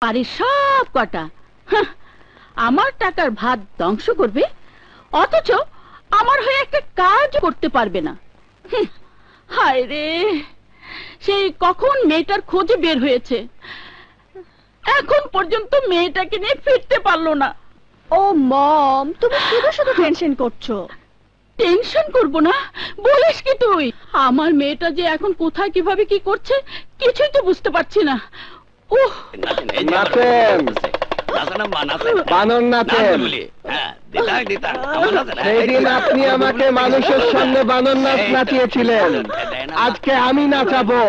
বাড়ির সব কটা আমার টাকার ভাত ধ্বংস করবে, অথচ আমার হয়ে একটা কাজ করতে পারবে না। হায় রে, সেই কখন মেয়েটার খোঁজে বের হয়েছে, এখন পর্যন্ত মেয়েটাকে নিয়ে ফিরতে পারলো না। ও মম, তুমি শুধু শুধু টেনশন করছো। টেনশন করবো না বলিস কি তুই? আমার মেয়েটা যে এখন কোথায় কিভাবে কি করছে কিছুই তো বুঝতে পারছি না। উহ, বানর নাচেন। সেদিন আপনি আমাকে মানুষের সঙ্গে বানর নাচ নাচিয়েছিলেন, আজকে আমি নাচাবো।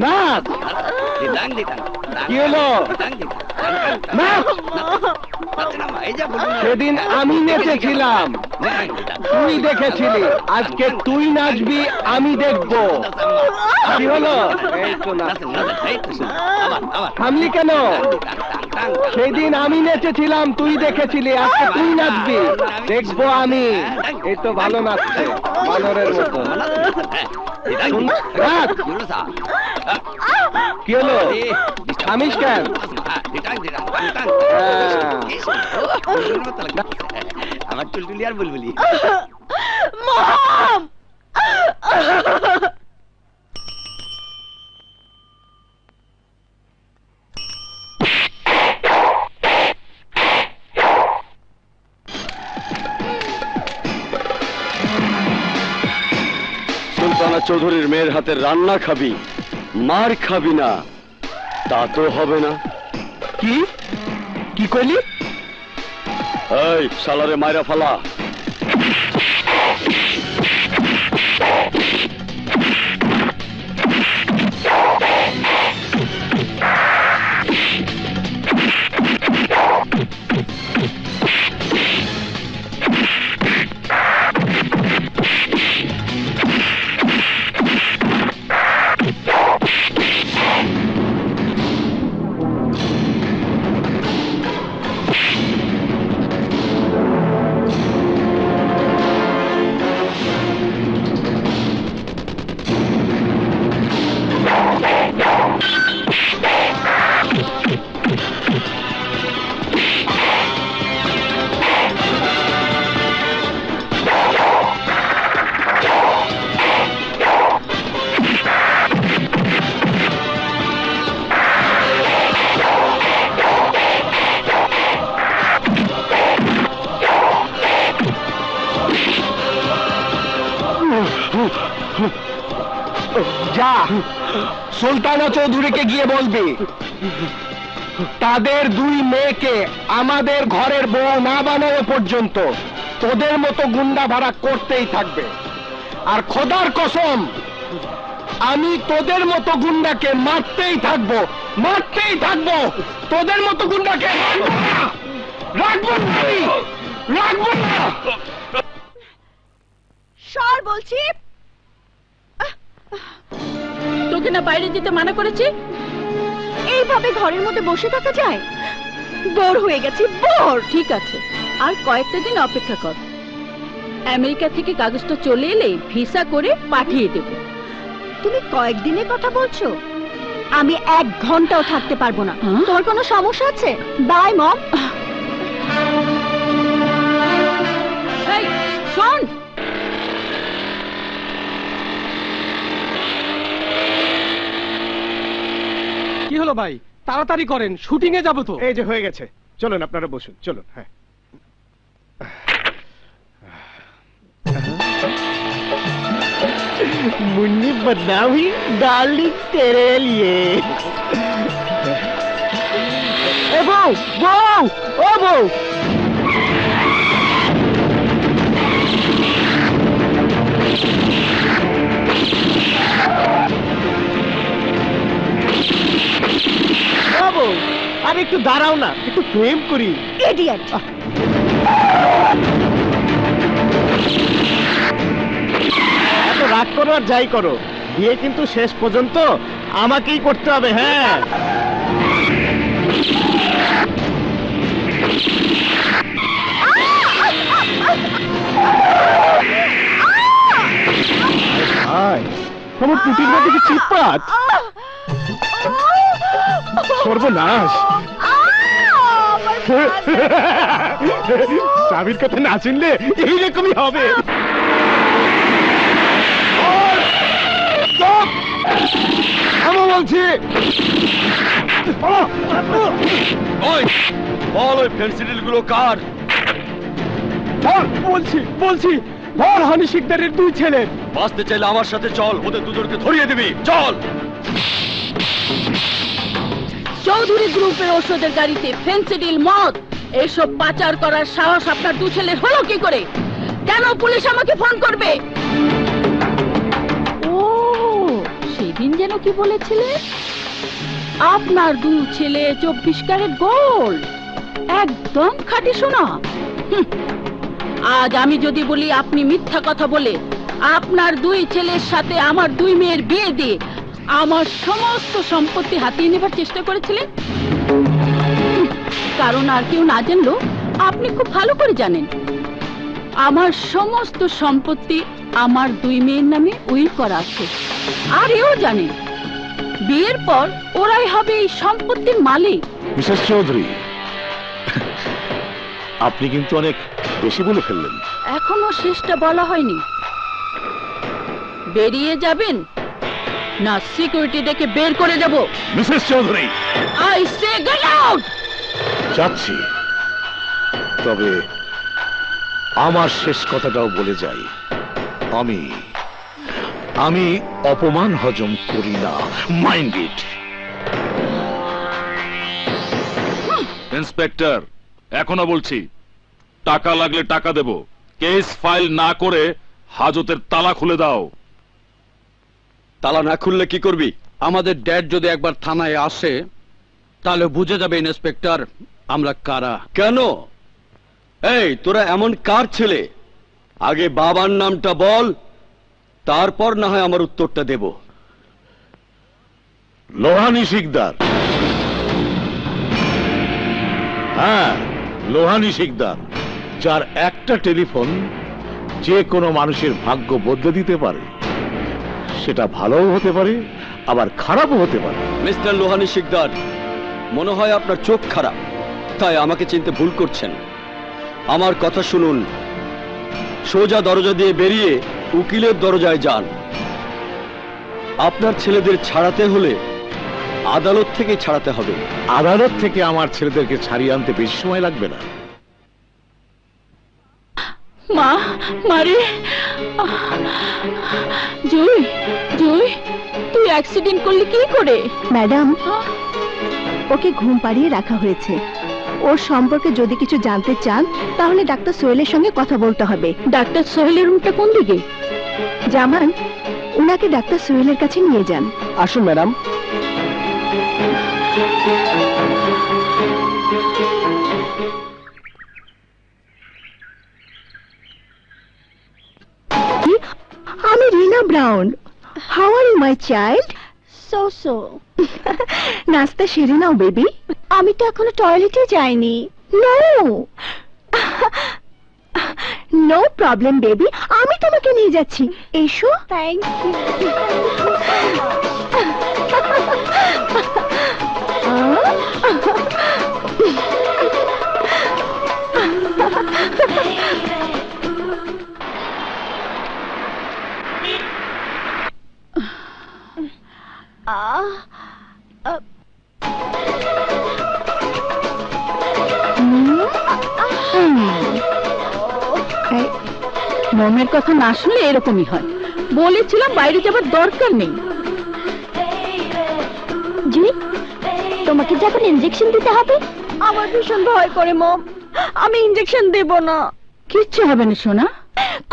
নাচ। কি হলো? সেদিন আমি নেচেছিলাম, তুই দেখেছিলি, আজকে তুই নাচবি, আমি দেখবো। কি হলো? থামলি কেন? সেদিন আমি নেচেছিলাম, তুই দেখেছিলি, আজকে তুই নাচবি, দেখবো আমি। এই তো ভালো নাচছে, বানরের মতো। কি হলো? থামিস কেন? আমার টুলটুলি আর বুলবুলি। মম, সুলতানা চৌধুরীর মেয়ের হাতের রান্না খাবি, মার খাবি না, তা তো হবে না। কি কি কইলি? এই শালারে মাইরা ফালা। যা সুলতানা চৌধুরীকে গিয়ে বলবি, তাদের দুই মেয়েকে আমাদের ঘরের বউ না বানানো পর্যন্ত তোদের মতো গুন্ডা ভাড়া করতেই থাকবে। আর খোদার কসম, আমি তোদের মতো গুন্ডাকে মারতেই থাকবো, মারতেই থাকবো। তোদের মতো গুন্ডাকে রাখবো না, রাখবো না। সর বলছি। তোকে না বাইরে যেতে মানা করেছি? এইভাবে ঘরের মধ্যে বসে থাকা যায়? বোর হয়ে গেছি, বোর। ঠিক আছে, আর কয়েকটা দিন অপেক্ষা কর, আমেরিকা থেকে কাগজটা চলে এলে ভিসা করে পাঠিয়ে দেব। তুমি কয়েকদিনের কথা বলছো? আমি 1 ঘন্টাও থাকতে পারবো না। তোমার কোনো সমস্যা আছে? বাই মম। এই শোন, কি হলো ভাই? তাড়াতাড়ি করেন, শুটিং এ যাবো তো। এই যে হয়ে গেছে, চলুন আপনারা বসুন, চলুন। হ্যাঁ, मुन्नी बदनामी डार्लिंग तेरे लिए। ए बो बो ओ बो, বাবু আরে একটু দাঁড়াও না, একটু প্রেম করি। ইডিয়েট। এত রাগ করো আর যাই করো, বিয়ে কিন্তু শেষ পর্যন্ত আমাকেই করতে হবে। হ্যাঁ, তোমার টুটির মধ্যে কি চিৎপাত? সর্বনাশ। স্বামীর কথা না শুনলে এইরকমই হবে। আমি বলছি বল ওই ফেন্সিডিল গুলো কার? বলছি বলছি হানি শিকদারের 2 ছেলে। বাঁচতে চাইলে আমার সাথে চল, ওদের দুজনকে ধরিয়ে দিবি, চল। চৌধুরী গ্রুপের ওষুধের গাড়িতে ফেন্সিডিল, মদ এসব পাচার করার সাহস আপনার 2 ছেলের হলো কি করে? কেন পুলিশ আমাকে ফোন করবে? ও সেদিন যেন কি বলেছিলে? আপনার 2 ছেলে 24 ক্যারেট গোল্ড, একদম খাঁটি সোনা। আজ আমি যদি বলি আপনি মিথ্যা কথা বলে আপনার 2 ছেলের সাথে আমার 2 মেয়ের বিয়ে দিয়ে আমার সমস্ত সম্পত্তি হাতিয়ে নেবার চেষ্টা করেছিলেন, কারণ আর কেউ না জানলো আপনি খুব ভালো করে জানেন আমার সমস্ত সম্পত্তি আমার 2 মেয়ের নামে উইল করা আছে। আর এও জানে বিয়ের পর ওরাই হবে এই সম্পত্তির মালিক। মিসেস চৌধুরী, আপনি কিন্তু অনেক বেশি বলে ফেললেন। এখনো শেষটা বলা হয়নি। বেরিয়ে যাবেন না সিকিউরিটি দেখে বের করে দেব? Mrs Chowdhury, I say get out. যাচ্ছি, তবে আমার শেষ কথাটাও বলে যাই, আমি অপমান হজম করি না, মাইন্ড ইট। ইন্সপেক্টর, এখনো বলছি, টাকা লাগলে টাকা দেব, কেস ফাইল না করে হাজতের তালা খুলে দাও। তালা না খুললে কি করবি? আমাদের ড্যাড যদি একবার থানায় আসে তাহলে বুঝে যাবে ইন্সপেক্টর আমরা কারা। কেন? এই তোরা এমন কার ছেলে? আগে বাবার নামটা বল, তারপর না হয় আমার উত্তরটা দেব। লোহানী শিকদার। হ্যাঁ, লোহানী শিকদার, যার একটা টেলিফোন যে কোনো মানুষের ভাগ্য বদলে দিতে পারে। সেটা ভালোও হতে পারে, আবার খারাপও হতে পারে। মিস্টার লোহানী শিকদার, মনে হয় আপনার চোখ খারাপ, তাই আমাকে চিনতে ভুল করছেন। আমার কথা শুনুন, সোজা দরজা দিয়ে বেরিয়ে উকিলের দরজায় যান। আপনার ছেলেদের ছাড়াতে হলে আদালত থেকে ছাড়াতে হবে। আদালত থেকে আমার ছেলেদেরকে ছাড়িয়ে আনতে বেশি সময় লাগবে না। মা, মারে, জুই, জুই, তুই অ্যাক্সিডেন্ট করলি কি করে? ম্যাডাম, ওকে ঘুম পাড়িয়ে রাখা হয়েছে। ওর সম্পর্কে যদি কিছু জানতে চান তাহলে ডাক্তার সোহেলের সঙ্গে কথা বলতে হবে। ডাক্তার সোহেলের রুমটা কোন দিকে? জামান, উনাকে ডাক্তার সোহেলের কাছে নিয়ে যান। আসুন ম্যাডাম। আমি Rina Brown. How are you my child? So নাস্তা সেরে নাও বেবি। আমি তো এখনো টয়লেটে যাইনি। নো নো প্রবলেম বেবি, আমি তোমাকে নিয়ে যাচ্ছি, এসো। থ্যাংক মমের কথা না শুনলে এরকমই হয়। বলেছিলাম বাইরে যাবার দরকার নেই। জি, তোমাকে যখন ইনজেকশন দিতে হবে? আমার ভীষণ ভয় করে মম, আমি ইনজেকশন দেব না। কিচ্ছু হবে না সোনা।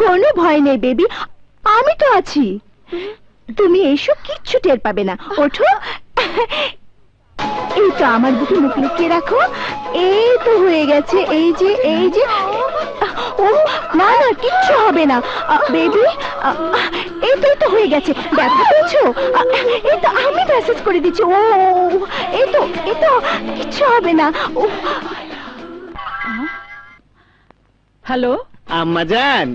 কোনো ভয় নেই বেবি, আমি তো আছি। তুমি এসো, কিচ্ছু টের পাবে না। ওঠো, এই তো আমার বুকে মুখ লুকিয়ে রাখো। এই তো হয়ে গেছে, এই যে এই যে। ও না না, কিচ্ছু হবে না বেবি। এই তো হয়ে গেছে, ব্যথা পেয়েছো? এই তো আমি মেসেজ করে দিচ্ছি। ও এই তো কিচ্ছু হবে না। হ্যালো আম্মাজান,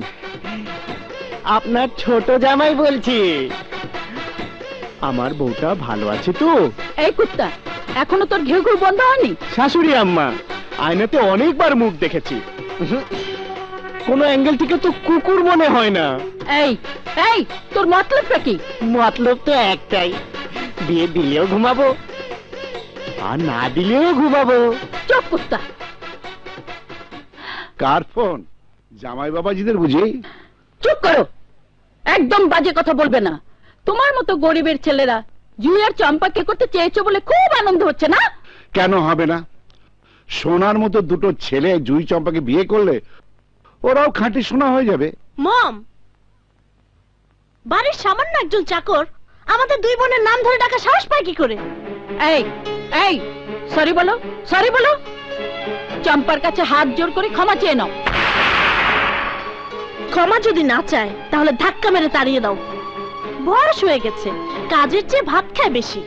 আপনার ছোট জামাই বলছি। আমার বউটা ভালো আছে তো? এই কুত্তা, এখনো তোর ঘেউ ঘেউ বন্ধ হয়নি? শাশুড়ি আম্মা, আয়নাতে অনেকবার মুখ দেখেছি, কোনো অ্যাঙ্গেল থেকে তো কুকুর মনে হয় না। এই এই তোর মতলবটা কি? মতলব তো একটাই, বিয়ে দিলেও ঘুমাবো আর না দিলেও ঘুমাবো। চুপ কুত্তা। কার ফোন? জামাই বাবাজিদের বুঝি? চুপ করো, একদম বাজে কথা বলবে না। তোমার মতো গরিবের ছেলেরা জুই আর চম্পাকে করতে চেয়েছো বলে খুব আনন্দ হচ্ছে না? কেন হবে না? সোনার মতো দুটো ছেলে জুই চম্পাকে বিয়ে করলে ওরাও খাঁটি সোনা হয়ে যাবে। মম, বাড়ির সামান্য একজন চাকর আমাদের দুই বোনের নাম ধরে ডাকা সাহস পায় কি করে? এই এই সরি বলো, সরি বলো। চম্পার কাছে হাত জোর করে ক্ষমা চেয়ে নাও। ক্ষমা যদি না চায় তাহলে ধাক্কা মেরে তাড়িয়ে দাও। বয়স হয়ে গেছে, কাজের চেয়ে ভাত খায় বেশি।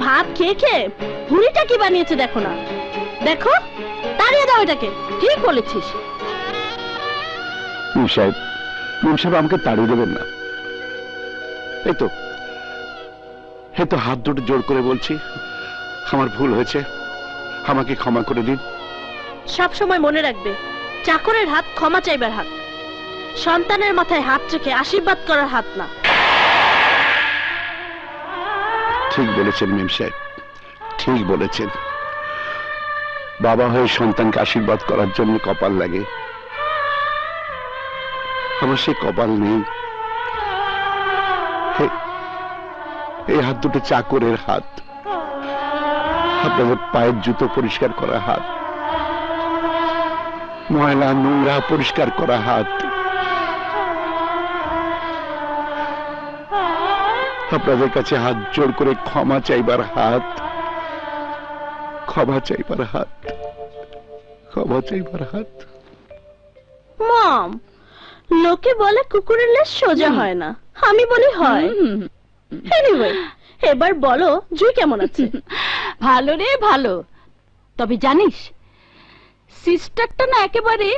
ভাত খেয়ে খেয়ে ভুঁড়িটা কি বানিয়েছে দেখো না, দেখো, তাড়িয়ে দাও এটাকে। ঠিক বলেছিস। মিম সাহেব আমাকে তাড়িয়ে দেবেন না। এই তো হাত দুটো জোর করে বলছি, আমার ভুল হয়েছে, আমাকে ক্ষমা করে দিন। সব সময় মনে রাখবে, চাকরের হাত ক্ষমা চাইবার হাত, সন্তানের মাথায় হাত রেখে আশীর্বাদ করার হাত না। ঠিক বলেছেন মিম সাহেব, ঠিক বলেছেন। বাবা হয়ে সন্তানকে আশীর্বাদ করার জন্য কপাল লাগে, আমার সেই কপাল নেই। এই হাত দুটো চাকরের হাত, আপনাদের পায়ের জুতো পরিষ্কার করা হাত, ময়লা নোংরা পরিষ্কার করা হাত, আপনাদের কাছে হাত জোর করে ক্ষমা চাইবার হাত, ক্ষমা চাইবার হাত, ক্ষমা চাইবার হাত। মম, লোকে বলে কুকুরের লেজ সোজা হয় না, আমি বলি হয়। এনিওয়ে, এবার বলো জুই কেমন আছে? ভালো রে ভালো। তবে জানিস, সিস্টারটা না একেবারে